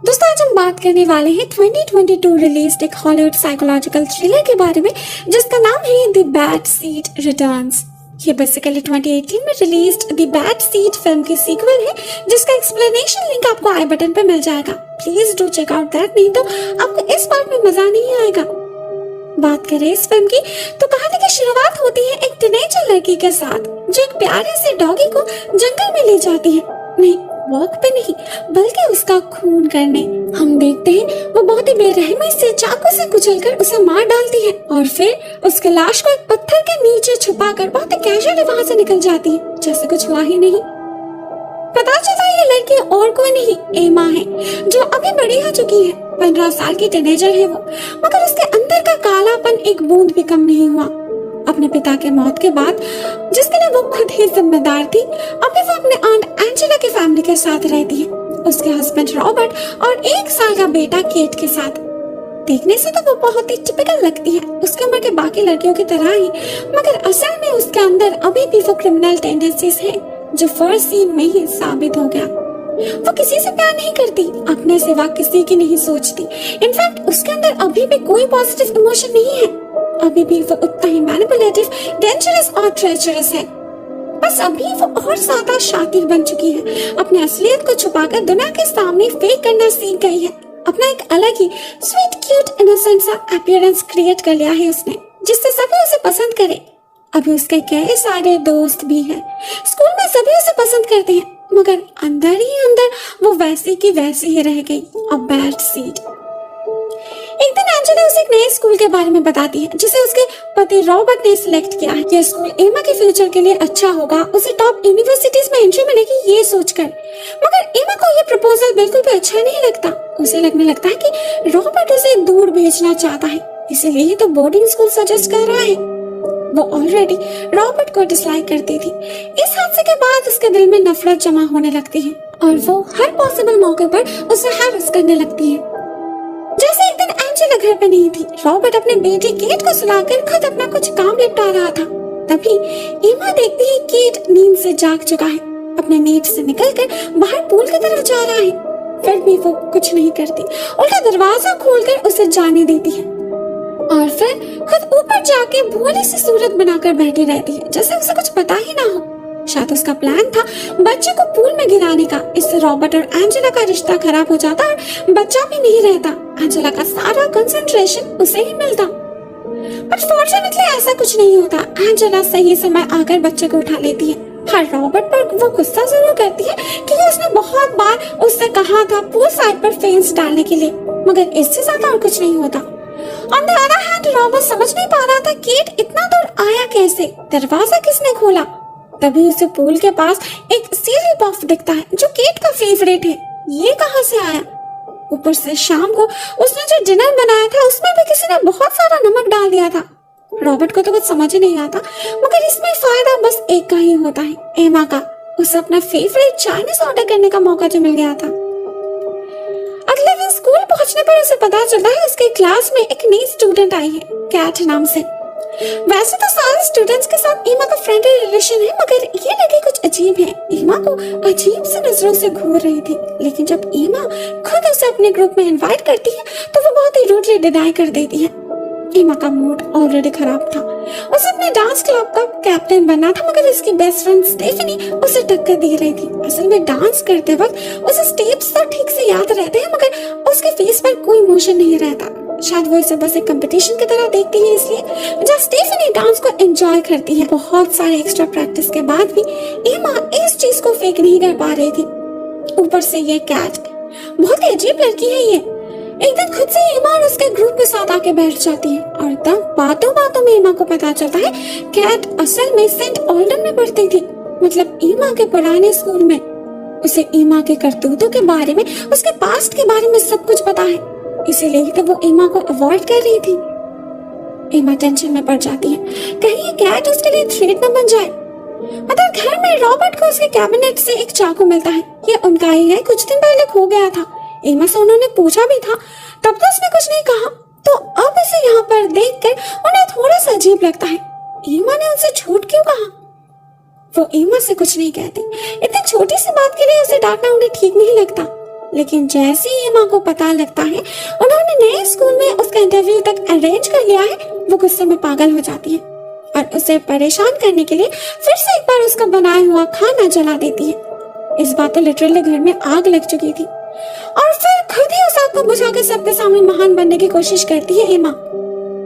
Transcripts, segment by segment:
दोस्तों आज हम बात करने वाले हैं 2022 रिलीज्ड एक हॉलीवुड साइकोलॉजिकल थ्रिलर के बारे में जिसका नाम है द बैड सीड रिटर्न्स। ये बेसिकली 2018 में released the bad seed film की सीक्वल है जिसका एक्सप्लेनेशन लिंक आपको आई बटन पे मिल जाएगा। Please do check out that, नहीं तो आपको इस पार्ट में मजा नहीं आएगा। बात करें इस फिल्म की तो कहानी की शुरुआत होती है एक टीनेजर लड़की के साथ जो एक प्यारे से डॉगी को जंगल में ले जाती है, नहीं वॉक पे नहीं बल्कि उसका खून करने। हम देखते हैं वो बहुत ही बेरहमी से चाकू से कुचलकर उसे मार डालती है और फिर उसके लाश को एक पत्थर के नीचे छुपाकर बहुत ही कैजुअली वहां से निकल जाती है जैसे कुछ हुआ ही नहीं। पता चलता है ये लड़की और कोई नहीं एमा है जो अभी बड़ी हो चुकी है। 15 साल की टीनेजर है वो, मगर उसके अंदर का कालापन एक बूंद भी कम नहीं हुआ। अपने पिता के मौत के बाद जिसके लिए वो खुद ही जिम्मेदार थी, अभी वो अपने आंट एंजेला की फैमिली के साथ रहती है, उसके हस्बैंड रॉबर्ट और 1 साल का बेटा केट के साथ। देखने से तो वो बहुत ही टिपिकल लगती है उसके उम्र के बाकी लड़कियों की तरह ही, मगर असल में उसके अंदर अभी भी वो क्रिमिनल टेंडेंसीज है जो फर्स्ट सीन में ही साबित हो गया। वो किसी से प्यार नहीं करती, अपने सिवा किसी की नहीं सोचती। इनफैक्ट उसके अंदर अभी भी कोई पॉजिटिव इमोशन नहीं है, अभी भी वो उतना ही मैनिपुलेटिव, डेंजरस और ट्रेचरस है। बस अभी वो और ज्यादा शातिर बन चुकी है, अपनी असलियत को छुपाकर दुनिया के सामने फेक करना सीख गई है। अपना एक अलग ही स्वीट क्यूट इनोसेंट सा अपीयरेंस क्रिएट कर लिया है उसने, जिससे सभी उसे पसंद करे। अभी उसके कई सारे दोस्त भी हैं, स्कूल में सभी उसे पसंद करते हैं, मगर अंदर ही अंदर वो वैसी की वैसी ही रह गई, अ बैड सीड। एक दिन एंजेला उसे एक नए स्कूल के बारे में बताती है जिसे उसके पति रॉबर्ट ने सिलेक्ट किया है। यह स्कूल एमा के फ्यूचर के लिए अच्छा होगा, उसे टॉप यूनिवर्सिटीज में एंट्री मिलेगी ये सोचकर। मगर एमा को यह प्रपोजल बिल्कुल भी अच्छा नहीं लगता। उसे लगने लगता है कि रॉबर्ट उसे दूर भेजना चाहता है, इसीलिए ही तो बोर्डिंग स्कूल सजेस्ट कर रहा है। वो ऑलरेडी रॉबर्ट को डिसलाइक करती थी। इस हादसे के बाद उसके दिल में नफरत जमा होने लगती है और वो हर पॉसिबल मौके पर उसे हैरेस करने लगती है। जैसे एक दिन एंजेला घर पे नहीं थी, रॉबर्ट अपने बेटे केट को सुलाकर खुद अपना कुछ काम निपटा रहा था। तभी एमा देखती है केट नींद से जाग चुका है, अपने नींद से निकलकर बाहर पूल की तरफ जा रहा है। फिर भी वो कुछ नहीं करती, उल्टा दरवाजा खोलकर उसे जाने देती है और फिर खुद ऊपर जाके भोली सी सूरत बनाकर बैठी रहती है जैसे उसे कुछ पता ही ना हो। शायद उसका प्लान था बच्चे को पूल में गिराने का, इससे रॉबर्ट और एंजेला का रिश्ता खराब हो जाता और बच्चा भी नहीं रहता। एंजेला का सारा कंसंट्रेशन उसे ही मिलता, पर फॉर्चुनेटली ऐसा कुछ नहीं होता। एंजेला सही समय आकर बच्चे को उठा लेती है। हर रॉबर्ट पर वो गुस्सा जरूर करती है क्योंकि उसने बहुत बार उससे कहा था पूल साइड पर फेंस डालने के लिए, मगर इससे ज्यादा और कुछ नहीं होता। On the other hand Robert समझ नहीं पा रहा था केट इतना दूर आया कैसे, दरवाजा किसने खोला। तभी उसे पूल के पास एक सीरियल पफ दिखता है जो केट का फेवरेट है। ये कहाँ से आया? ऊपर से शाम को उसने जो डिनर बनाया था उसमें भी किसी ने बहुत सारा नमक डाल दिया था। रॉबर्ट को तो कुछ समझ ही नहीं आता, मगर इसमें फायदा बस एक का ही होता है, एमा का। उसे अपना फेवरेट चाइनीज ऑर्डर करने का मौका जो मिल गया था। अगले दिन स्कूल पहुंचने पर उसे पता चलता है उसके क्लास में एक नई स्टूडेंट आई है, कैट नाम से। वैसे तो सारे स्टूडेंट्स के साथ एमा का फ्रेंडली रिलेशन है, मगर ये लड़की कुछ अजीब है, एमा को अजीब सी नजरों से घूर रही थी। लेकिन जब एमा खुद उसे अपने ग्रुप में इनवाइट करती है तो वो बहुत ही रूडली डिनाई कर देती है। एमा का मूड ऑलरेडी खराब था, उसे अपने डांस क्लब का कैप्टन बनना था, मगर उसकी बेस्ट फ्रेंड स्टेफनी उसे टक्कर दे रही थी। असल में डांस करते वक्त उसे स्टेप्स तो ठीक से याद रहते हैं, मगर उसके फेस पर कोई इमोशन नहीं रहता। शायद वो इसे बस एक कंपटीशन की तरह देखती है, इसलिए जब स्टेफनी डांस को एंजॉय करती है। बहुत सारे एक्स्ट्रा प्रैक्टिस के बाद भी एमा इस चीज को फेक नहीं कर पा रही थी। ऊपर से ये कैट बहुत ही अजीब लड़की है। ये एक दिन खुद से एमा और उसके ग्रुप के साथ आके बैठ जाती है और तब बातों बातों में एमा को पता चलता है कैट असल में सेंट ऑल्डन में पढ़ती थी, मतलब एमा के पुराने स्कूल में। उसे एमा के करतूतों के बारे में, उसके पास्ट के बारे में सब कुछ पता है, इसीलिए तो वो एमा को अवॉइड कर रही थी। एमा टेंशन में पड़ जाती है, कहीं ये कैट उसके लिए थ्रेट न बन जाए। मतलब घर में रॉबर्ट को उसके कैबिनेट से एक चाकू मिलता है, ये उनका ही है, कुछ दिन पहले खो गया था। एमा से उन्होंने पूछा भी था, तब तो उसने कुछ नहीं कहा, तो अब इसे यहाँ पर देखकर उन्हें थोड़ा सा अजीब लगता है। एमा ने उनसे झूठ क्यों कहा? वो एमा से कुछ नहीं कहती। इतनी छोटी सी बात के लिए उसे डांटना उन्हें ठीक नहीं लगता। लेकिन जैसे ही एमा को पता लगता है उन्होंने नए स्कूल में उसका इंटरव्यू तक अरेंज कर लिया है, वो गुस्से में पागल हो जाती है और उसे परेशान करने के लिए फिर से एक बार उसका बनाया हुआ खाना जला देती है। इस बार तो लिटरली घर में आग लग चुकी थी और फिर खुद ही उस आग को बुझाकर सबके सामने महान बनने की कोशिश करती है एमा।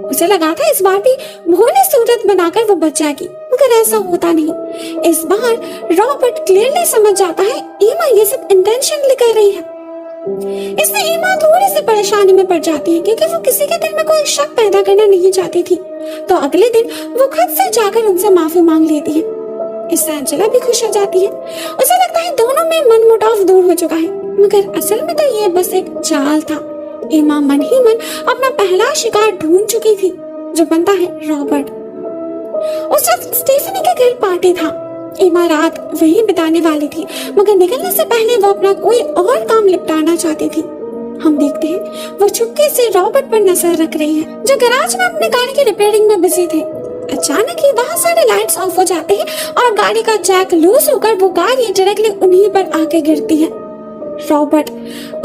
उसे लगा था इस बार भी भोले सूरत बनाकर वो बच जाएगी, मगर ऐसा होता नहीं। इस बार रॉबर्ट क्लियरली समझ जाता है एमा ये सब इंटेंशनली कर रही है। इससे एमा थोड़ी सी परेशानी में पड़ जाती है क्योंकि वो किसी के दिल में कोई शक पैदा करना नहीं चाहती थी। तो अगले दिन वो खुद से जाकर उनसे माफी मांग लेती है। इससे एंजेला भी खुश हो जाती है। उसे लगता है दोनों में मनमुटाव दूर हो चुका है, मगर असल में तो ये बस एक चाल था। एमा मन ही मन अपना पहला शिकार ढूंढ चुकी थी, जो बनता है रॉबर्ट। उस वक्त स्टेफनी के घर पार्टी था। एमा रात वहीं बिताने वाली थी, मगर निकलने से पहले वो अपना कोई और काम निपटाना चाहती थी। हम देखते हैं वो चुपके से रॉबर्ट पर नजर रख रही है, जो गैराज में अपने गाड़ी की रिपेयरिंग में बिजी थे। अचानक ही वहाँ सारे लाइट्स ऑफ हो जाते हैं और गाड़ी का जैक लूज होकर वो गाड़ी डायरेक्टली उन्हीं पर आके गिरती है। रॉबर्ट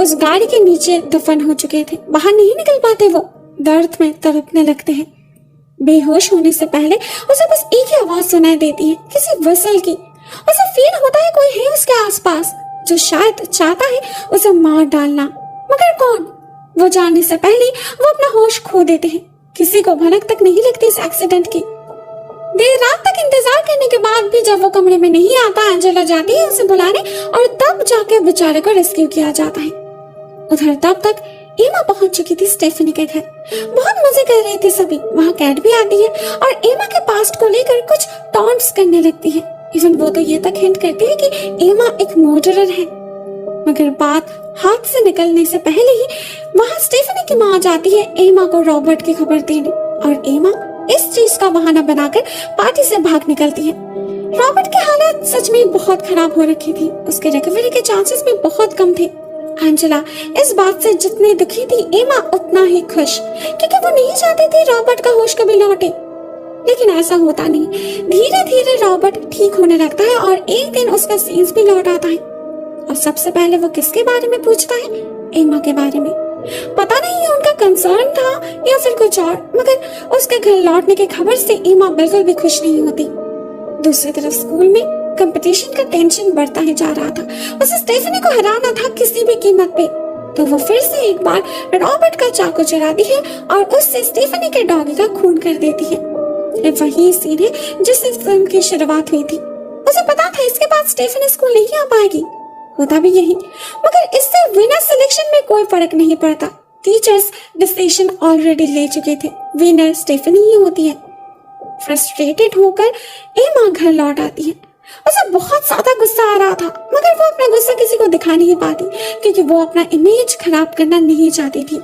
उस गाड़ी के नीचे दफन हो चुके थे, बाहर नहीं निकल पाते। वो दर्द में तड़पने लगते हैं। बेहोश होने से पहले उसे बस एक ही आवाज सुनाई देती है, किसी विसल की। उसे फील होता है कोई है उसके आसपास जो शायद चाहता है उसे मार डालना, मगर कौन? वो जानने से पहले वो अपना होश खो देते हैं। किसी को भनक तक नहीं लगती इस एक्सीडेंट की। देर रात तक इंतजार करने के बाद भी जब वो कमरे में नहीं आता, एंजेला जाती है उसे बुलाने और तब जाके बेचारे को रेस्क्यू किया जाता है। उधर तब तक एमा पहुंच चुकी थी स्टेफनी के घर। बहुत मजे कर रहे थे सभी। वहाँ कैट भी आती है और एमा के पास्ट को लेकर कुछ टॉन्ट्स करने लगती है। इवन वो तो ये तक हिंट करती है कि एमा एक मर्डरर है। मगर बात हाथ से निकलने से पहले ही वहाँ स्टेफनी की माँ जाती है एमा को रॉबर्ट की खबर देने, और एमा इस चीज का बहाना बनाकर पार्टी से भाग निकलती है। रॉबर्ट की हालत सच में बहुत खराब हो रखी थी। उसके रिकवरी के चांसेस भी बहुत कम थे। एंजेला इस बात से जितनी दुखी थी, एमा उतना ही खुश, क्योंकि वो नहीं चाहती थी रॉबर्ट का होश कभी लौटे। लेकिन ऐसा होता नहीं। धीरे धीरे रॉबर्ट ठीक होने लगता है और एक दिन उसका सेंस भी लौट आता है। और सबसे पहले वो किसके बारे में पूछता है? एमा के बारे में। पता नहीं ये उनका कंसर्न था या फिर कुछ और, मगर उसके घर लौटने की खबर से एमा बिल्कुल भी खुश नहीं होती। दूसरी तरफ स्कूल में कंपटीशन का टेंशन बढ़ता ही जा रहा था। उसे स्टेफनी को हराना था किसी भी कीमत पे। तो वो फिर से एक बार रॉबर्ट का चाकू चुराती है और उससे स्टेफनी के डॉगी का खून कर देती है। ये वही सीन है जिससे फिल्म की शुरुआत हुई थी। उसे पता था इसके बाद स्टेफनी स्कूल नहीं आ पाएगी। होता भी यही, मगर इससे विनर सिलेक्शन में कोई फर्क नहीं पड़ता। टीचर्स डिसीजन ऑलरेडी ले चुके थे। विनर स्टेफनी ही होती है। फ्रस्ट्रेटेड होकर एमा घर लौट आती है। उसे बहुत ज्यादा गुस्सा आ रहा था, मगर वो अपना गुस्सा किसी को दिखा नहीं पाती क्योंकि वो अपना इमेज खराब करना नहीं चाहती थी।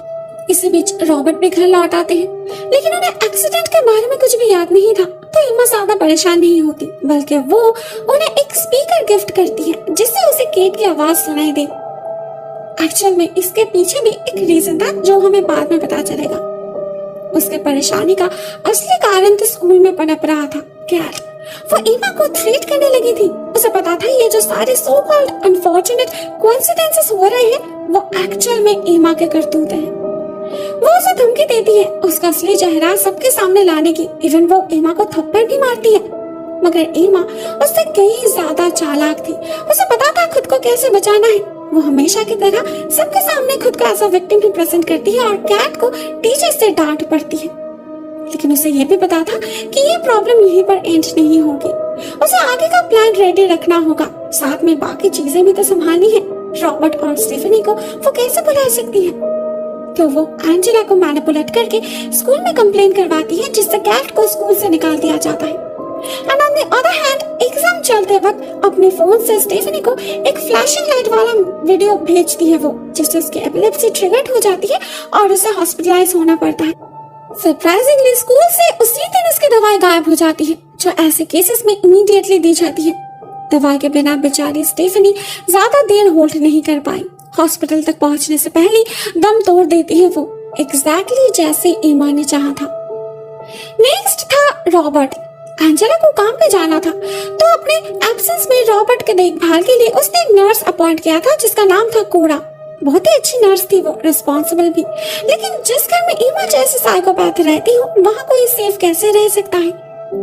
इसी बीच रॉबर्ट भी घर लौट आते हैं, लेकिन उन्हें एक्सीडेंट के बारे में कुछ भी याद नहीं था। तो एमा ज्यादा परेशान नहीं होती, बल्कि वो उन्हें एक स्पीकर गिफ्ट करती है जिससे उसे केट की आवाज सुनाई दे। एक्चुअल में इसके पीछे भी एक रीजन था जो हमें बाद में पता चलेगा। उसके परेशानी का असली कारण तो स्कूल में पनप रहा था, कैट। वो एमा को थ्रेट करने लगी थी। उसे पता था ये जो सारे सो कॉल्ड अनफॉर्चुनेट कोइंसिडेंसेस हो रहे हैं वो एक्चुअल में एमा के करतूत हैं। वो उसे धमकी देती है उसका असली चेहरा सबके सामने लाने की। इवन वो एमा को थप्पड़ भी मारती है, मगर एमा उससे कहीं ज्यादा चालाक थी। उसे पता था खुद को कैसे बचाना है। वो हमेशा की तरह सबके सामने खुद को एज अ विक्टिम रिप्रेजेंट करती है और कैट को टीचर से डांट पड़ती है। लेकिन उसे ये भी पता था कि ये प्रॉब्लम यहीं पर एंड नहीं होगी। उसे आगे का प्लान रेडी रखना होगा, साथ में बाकी चीजें भी तो संभालनी है। रॉबर्ट और स्टेफनी को वो कैसे बुला सकती है? तो वो एंजेला को मैनिपुलेट करके स्कूल में कंप्लेन करवाती है, जिससे कैट को स्कूल से निकाल दिया जाता है। And on the other hand exam चलते वक्त अपने फोन से स्टेफनी को एक फ्लैशिंग लाइट वाला वीडियो भेजती है वो, जिससे उसकी एपिलेप्सी ट्रिगर्ड हो जाती है और उसे हॉस्पिटलाइज होना पड़ता है। सरप्राइजिंगली स्कूल से उसी दिन उसकी दवाई गायब हो जाती है, जो ऐसे केसेस में इमीडिएटली दी जाती है। दवाई के बिना बेचारी स्टेफनी ज्यादा देर होल्ड नहीं कर पाई। हॉस्पिटल तक पहुंचने से पहले दम तोड़ देती है वो, एग्जैक्टली जैसे एमा ने चाहा था। नेक्स्ट था रॉबर्ट। एंजेला को काम पे जाना था, तो अपने एब्सेंस में रॉबर्ट के देखभाल के लिए उसने एक नर्स अपॉइंट किया था जिसका नाम था कोरा। बहुत ही अच्छी नर्स थी वो, रिस्पॉन्सिबल भी। लेकिन जिस घर में ईमा जैसे साइकोपैथ रहती हो, वहाँ कोई सेफ कैसे रह सकता है?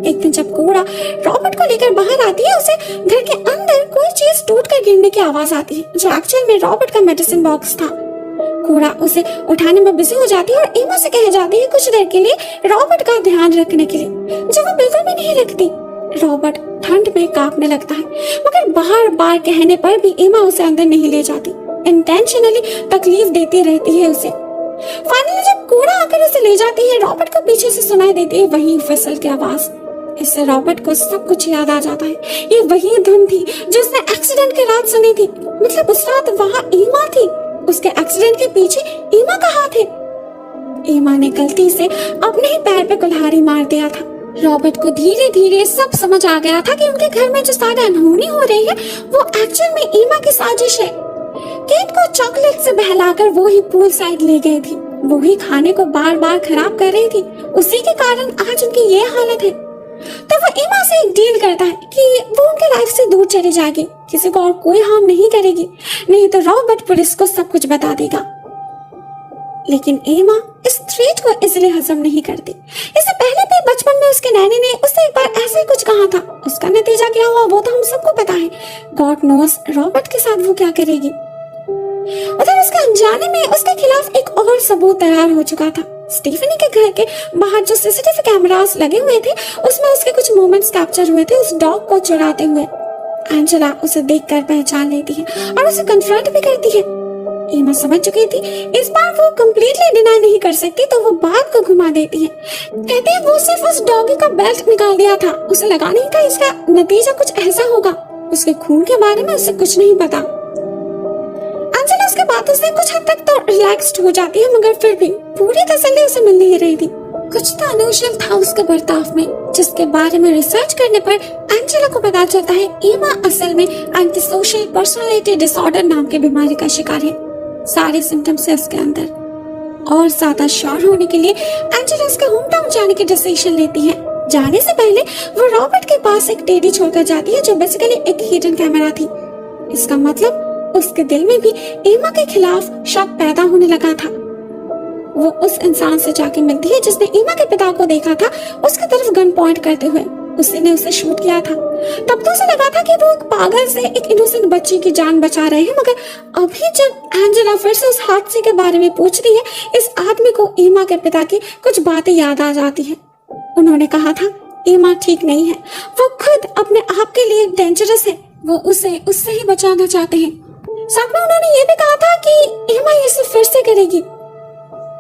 एक दिन जब कोड़ा रॉबर्ट को लेकर बाहर आती है, उसे घर के अंदर कोई चीज टूटकर गिरने की आवाज आती है, जो एक्चुअल में रॉबर्ट का मेडिसिन बॉक्स था। कोड़ा उसे उठाने में बिजी हो जाती है और ईमा से कह जाती है कुछ देर के लिए रॉबर्ट का ध्यान रखने के लिए, जो वो बिल्कुल भी नहीं रखती। रॉबर्ट ठंड में कांपने लगता है, मगर बार बार कहने पर भी ईमा उसे अंदर नहीं ले जाती, इंटेंशनली तकलीफ देती रहती है उसे। फाइनली जब कोड़ा आकर उसे ले जाती है, रॉबर्ट को पीछे से सुनाई देती है वही फिसल की आवाज। इससे रॉबर्ट को सब कुछ याद आ जाता है। ये वही धुन थी जो उसने एक्सीडेंट की रात सुनी थी, मतलब उस रात वहाँ ईमा थी। उसके एक्सीडेंट के पीछे ईमा का हाथ है। ईमा ने गलती से अपने ही पैर पे कुल्हाड़ी मार दिया था। रॉबर्ट को धीरे धीरे सब समझ आ गया था कि उनके घर में जो सारी अनहोनी हो रही है वो एक्चुअल में ईमा की साजिश है। केट को चॉकलेट से बहलाकर वो ही पूल साइड ले गई थी, वो ही खाने को बार बार खराब कर रही थी, उसी के कारण आज उनकी ये हालत है। तो वो ईमा से एक डील करता है कि वो उनके लाइफ से दूर चली जाएगी, किसी को और कोई हार्म नहीं करेगी, नहीं तो रॉबर्ट पुलिस को सब कुछ बता देगा। लेकिन ईमा इस थ्रेट को इसलिए हजम नहीं करती। इससे पहले भी बचपन में उसके नैनी ने उससे एक बार ऐसे ही कुछ कहा था। उसका नतीजा क्या हुआ वो तो हम सबको पता है। गॉड नोस रॉबर्ट के साथ वो क्या करेगी। उधर उसके अनजाने में उसके खिलाफ एक और सबूत तैयार हो चुका था। स्टीफनी के घर के बाहर जो सीसीटीवी कैमरास लगे हुए थे, उसमें उसके कुछ मोमेंट्स कैप्चर हुए थे उस डॉग को चुराते हुए। एंजेला उसे देखकर पहचान लेती है और उसे कन्फ्रंट भी करती है। ईमा समझ चुकी थी इस बार वो कंप्लीटली डिनाई नहीं कर सकती, तो वो बात को घुमा देती है। कहती है वो सिर्फ उस डॉगी का बेल्ट निकाल दिया था, उसे लगा नहीं था इसका नतीजा कुछ ऐसा होगा। उसके खून के बारे में उसे कुछ नहीं पता। एंजेला उसके बातों से कुछ हद तक तो रिलैक्स्ड हो जाती है, मगर फिर भी पूरी तसल्ली उसे मिल नहीं रही थी। कुछ तो अनयूजुअल था उसके बर्ताव में, जिसके बारे में रिसर्च करने पर एंजेला को पता चलता है ईमा असल में एंटी सोशल पर्सनालिटी डिसऑर्डर नाम की बीमारी का शिकार है। सारे सिम्टम्स है उसके अंदर। और ज्यादा श्योर होने के लिए एंजेला उसके होम टाउन जाने की डिसीजन लेती है। जाने से पहले वो रॉबर्ट के पास एक टेडी छोड़कर जाती है, जो बेसिकली एक हिडन कैमरा थी। इसका मतलब उसके दिल में भी ईमा के खिलाफ शक पैदा होने लगा था। वो उस इंसान से जाके मिलती है जिसने ईमा के पिता को देखा था उसकी तरफ गन पॉइंट करते हुए। उसी ने उसे शूट किया था। तब तो उसे लगा था कि वो एक पागल से एक इनोसेंट बच्ची की जान बचा रहे हैं, मगर अभी जब एंजेला फिर से उस हादसे के बारे में पूछती है, इस आदमी को ईमा के पिता की कुछ बातें याद आ जाती है। उन्होंने कहा था ईमा ठीक नहीं है, वो खुद अपने आप के लिए डेंजरस है, वो उसे उससे ही बचाना चाहते हैं। साथ में उन्होंने ये भी कहा था कि ईमा इसे फिर से करेगी।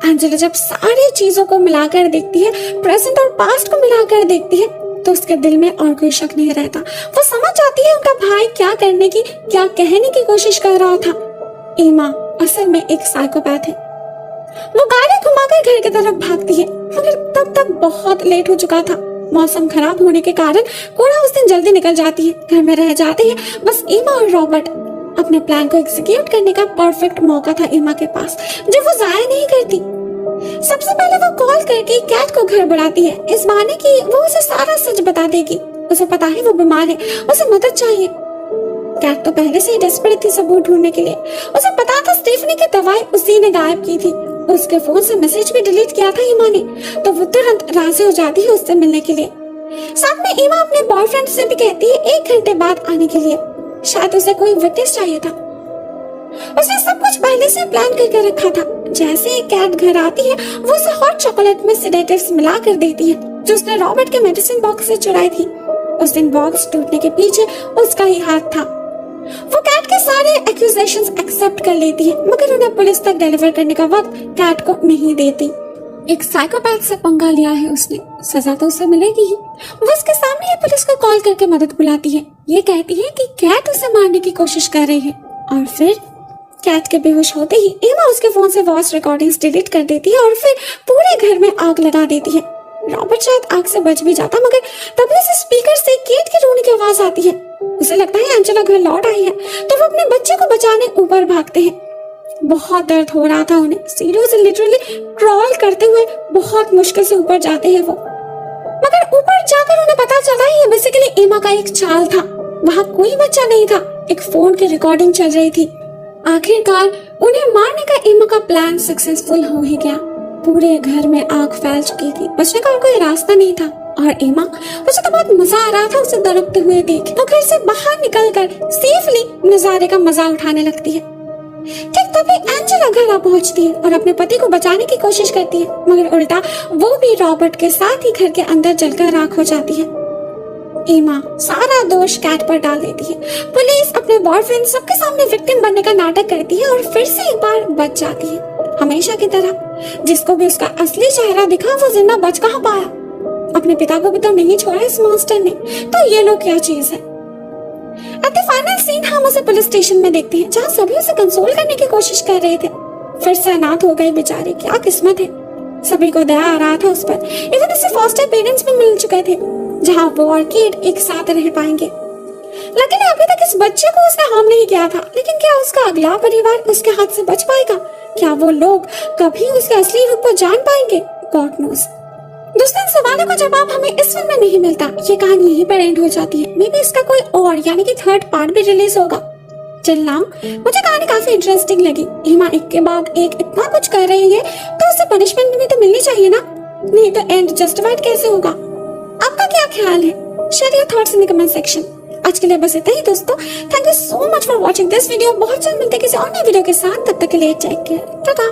एंजेला जब सारी चीजों को मिलाकर देखती है, प्रेजेंट और पास्ट को मिलाकर देखती है, तो उसके दिल में और कोई शक नहीं रहता। वो समझ जाती है उनका भाई क्या करने की, क्या कहने की कोशिश कर रहा था। ईमा असल में एक साइकोपैथ है। वो गाड़ी घुमाकर घर की तरफ भागती है, मगर तब तक बहुत लेट हो चुका था। मौसम खराब होने के कारण कोड़ा उस दिन जल्दी निकल जाती है। घर में रह जाते हैं बस ईमा और रॉबर्ट। अपने प्लान को एग्जीक्यूट करने का परफेक्ट मौका था ईमा के पास, जो वो जाया नहीं करती। सबसे पहले वो कॉल करके कैट को घर बुलाती है, इस बहाने कि वो उसे सारा सच बता देगी। उसे पता है वो बीमार है, उसे मदद चाहिए। कैट तो पहले से ही डेस्परेट थी सबूत ढूंढने के लिए। उसे पता था स्टीफनी की दवाई उसी ने गायब की थी। उसके फोन से मैसेज भी डिलीट किया था ईमा ने, तो वो तुरंत राजी हो जाती है उससे मिलने के लिए। साथ में ईमा अपने बॉयफ्रेंड से भी कहती है 1 घंटे बाद आने के लिए। शायद उसे कोई विटनेस चाहिए था। उसने सब कुछ पहले से प्लान करके रखा था। जैसे ही कैट घर आती है, वो उसे हॉट चॉकलेट में सेडेटिव्स मिला कर देती है, जो उसने रॉबर्ट के मेडिसिन बॉक्स से चुराई थी। उस दिन बॉक्स टूटने के पीछे उसका ही हाथ था। वो कैट के सारे एक्यूजेशंस एक्सेप्ट कर लेती है, मगर उन्हें पुलिस तक डिलीवर करने का वक्त कैट को नहीं देती। एक साइकोपैथ से पंगा लिया है उसने, सजा तो उसे मिलेगी ही। वो उसके सामने ही पुलिस को कॉल करके मदद बुलाती है। ये कहती है कि कैट उसे मारने की कोशिश कर रही है, और फिर कैट के बेहोश होते ही ईमा उसके फोन से वॉइस रिकॉर्डिंग्स डिलीट कर देती है और फिर पूरे घर में आग लगा देती है। रॉबर्ट शायद आग से बच भी जाता, मगर तभी उसे स्पीकर से केट के रोने की आवाज आती है। उसे लगता है एंजेला घर लौट आई है, तो वो अपने बच्चे को बचाने ऊपर भागते हैं। बहुत दर्द हो रहा था उन्हें, सीढ़ियों से लिटरली क्रॉल करते हुए बहुत मुश्किल से ऊपर जाते हैं वो। मगर ऊपर जाकर उन्हें पता चला ये बेसिकली ईमा का एक चाल था। वहाँ कोई बच्चा नहीं था, एक फोन की रिकॉर्डिंग चल रही थी। आखिरकार उन्हें मारने का एमा का प्लान सक्सेसफुल हो ही गया। पूरे घर में आग फैल चुकी थी, बचने का और कोई रास्ता नहीं था। और एमा, उसे तो बहुत मजा आ रहा था उसे तड़पते हुए देख। वो घर से बाहर निकलकर सेफली नजारे का मजा उठाने लगती है। ठीक तभी एंजेला घर आ पहुंचती है और अपने पति को बचाने की कोशिश करती है, मगर उल्टा वो भी रॉबर्ट के साथ ही घर के अंदर जलकर राख हो जाती है। एमा सारा दोष कैट पर डाल देती है। पुलिस अपने बॉयफ्रेंड सबके सामने विक्टिम बनने का नाटक करती है और फिर से एक बार बच जाती है, हमेशा की तरह। जिसको भी उसका असली चेहरा दिखा वो जिंदा बच कहाँ पाया। अपने पिता को भी तो नहीं छोड़ा इस मॉन्स्टर ने, तो ये लोग क्या चीज है। एट द फाइनल सीन हम उसे पुलिस स्टेशन में देखते हैं, जहाँ सभी उसे कंसोल करने की कोशिश कर रहे थे। फिर से अनाथ हो गए बेचारे, क्या किस्मत है। सभी को दया आ रहा था उस पर। इवन उसे फॉस्टर पेरेंट्स भी मिल चुके थे, जहाँ वो और किड एक साथ रह पाएंगे। लेकिन अभी तक इस बच्चे को उसने हार्म नहीं किया था, लेकिन क्या उसका अगला परिवार उसके हाथ से बच पाएगा? क्या वो लोग कभी उसके असली रूप को जान पाएंगे? God knows. दोस्तों, इन सवालों का जवाब हमें इस फिल्म में नहीं मिलता। ये कहानी यहीं पर एंड हो जाती है। मे बी इसका कोई और यानी कि थर्ड पार्ट भी रिलीज होगा। टिल नाउ मुझे कहानी काफी इंटरेस्टिंग लगी। एमा एक के बाद एक इतना कुछ कर रही है, तो उसे पनिशमेंट भी तो मिलनी चाहिए ना, नहीं तो एंड जस्टिफाइड कैसे होगा? आपका क्या ख्याल है? Share your thoughts in the comment section. आज के लिए बस इतना ही दोस्तों। Thank you so much for watching this video. बहुत जल्द मिलते हैं किसी और नए वीडियो के साथ। तब तक के लिए टेक केयर, टाटा।